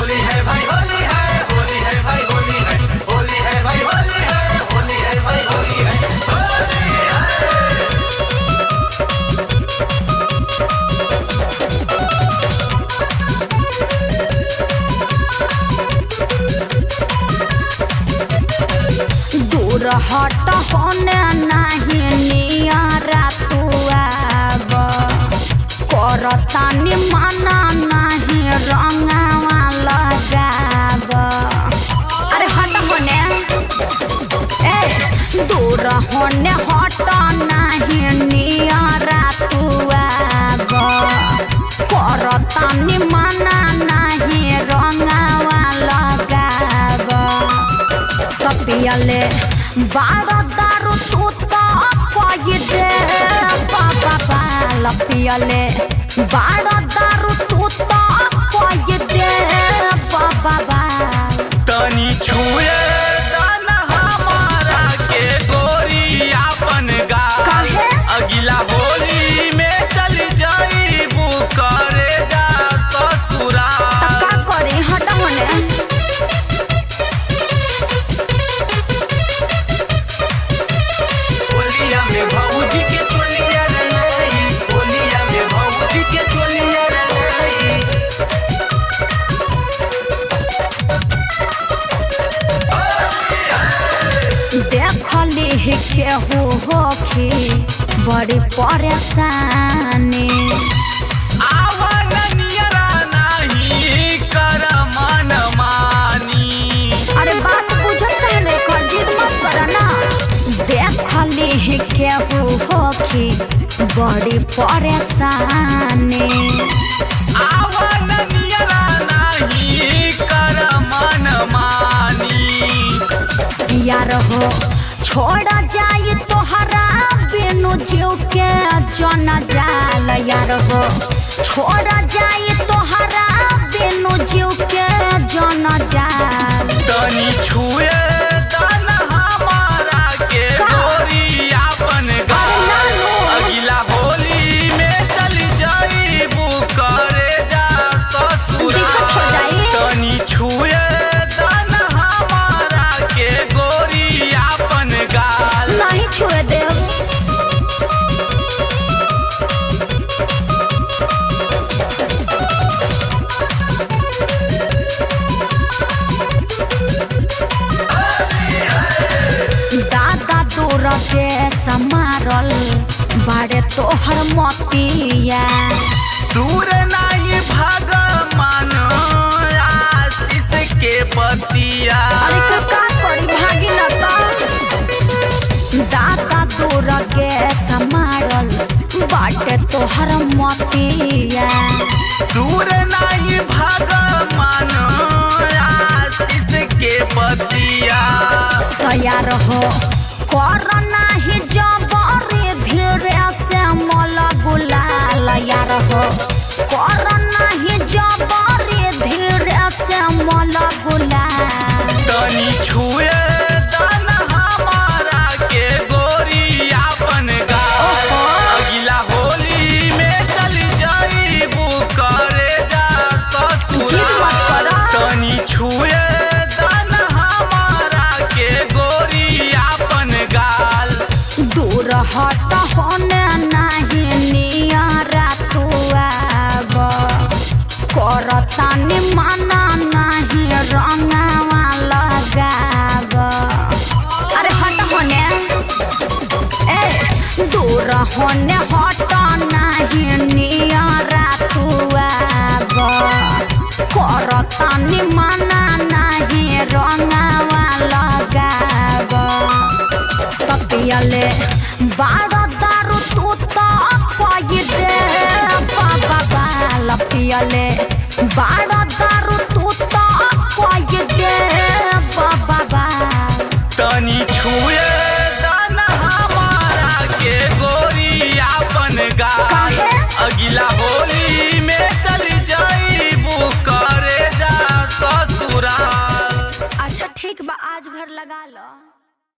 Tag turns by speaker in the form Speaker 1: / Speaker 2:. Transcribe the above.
Speaker 1: होली है भाई होली है, होली है भाई होली है, होली है भाई होली है, होली है भाई होली है, होली
Speaker 2: है। दूर हट होने नहीं नियारा तू आब, करतानी माना नहीं रंगावा लगाब। अरे हट होने, दूर होने हट नहीं नियारा तू आब, करतानी माना नहीं रंगावा लगाब। कपियले बारो दारू तू तो कोई दे बाबा लपियले बारो दारू तू तो कोई दे बाबा।
Speaker 1: तनी छुए दाना हमारा के गोरी आपन गा, अगिला होली में चल जाइबू करे जा ससुरा।
Speaker 2: का करे हट होने।
Speaker 1: होलिया में भौजी के चोलिया रंगाई, होलिया में भौजी के चोलिया रंगाई।
Speaker 2: देखली केहू होखी बड़ी परेशानी,
Speaker 1: आवन नियरा नहीं कर मन मानी।
Speaker 2: अरे बात बुझत कहले को जिद मत करना। देखली केहू होखी बड़ी परेशानी,
Speaker 1: आवन नियरा नहीं कर मन मानी।
Speaker 2: यार हो छोड़ जाई तोहरा बिनु जीव के जन जाल। यार हो छोड़ जाई तोहरा बिनु जीव के जन जाल।
Speaker 1: तनी छुए दाना हमारा के गोरी आपन गा, अगिला होली में चल जाइबू करे जा ससुरा।
Speaker 2: दिक्कत हो जाई।
Speaker 1: तनी छुए दाना हमारा के गोरी आपन गाल।
Speaker 2: नहीं छुए देव। दादा दूर के समारल बाड़े तोहर मतिया,
Speaker 1: दूर नहीं भगवान आशीष के बतिया।
Speaker 2: अरे का करी भागी न तो। दादा दूर के समारल बाटे तोहर मतिया,
Speaker 1: दूर नहीं भगवान आशीष के बतिया।
Speaker 2: तैयार हो कर नाही जबरी धीरे से मल गुलाल। यार हो कर नाही जबरी धीरे से मल गुलाल।
Speaker 1: तनी छुए दाना हमारा के गोरी आपन गाल, अगिला होली में चल जाइबू करे जा
Speaker 2: जिद
Speaker 1: ससुरा।
Speaker 2: मत करा।
Speaker 1: तनी छुए दाना हमारा के गोरी आपन गाल।
Speaker 2: दूर हट होने नहीं नियारा तू आब, करतानी माना नहीं रंगावा लगाब। अरे हट होने, दूर होने हट नहीं नियारा तू आब, करतानी माना नहीं रंगावा लगाब। कपियले बारो दारू तू तो कोई दे बाबा लपियले बारो दारू तू तो कोई दे बाबा।
Speaker 1: तनी छुए दाना हमारा के गोरी आपन गाल, अगिला होली में चल जाइबू करे जा ससुराल।
Speaker 2: अच्छा ठीक बा आज भर लगा लो।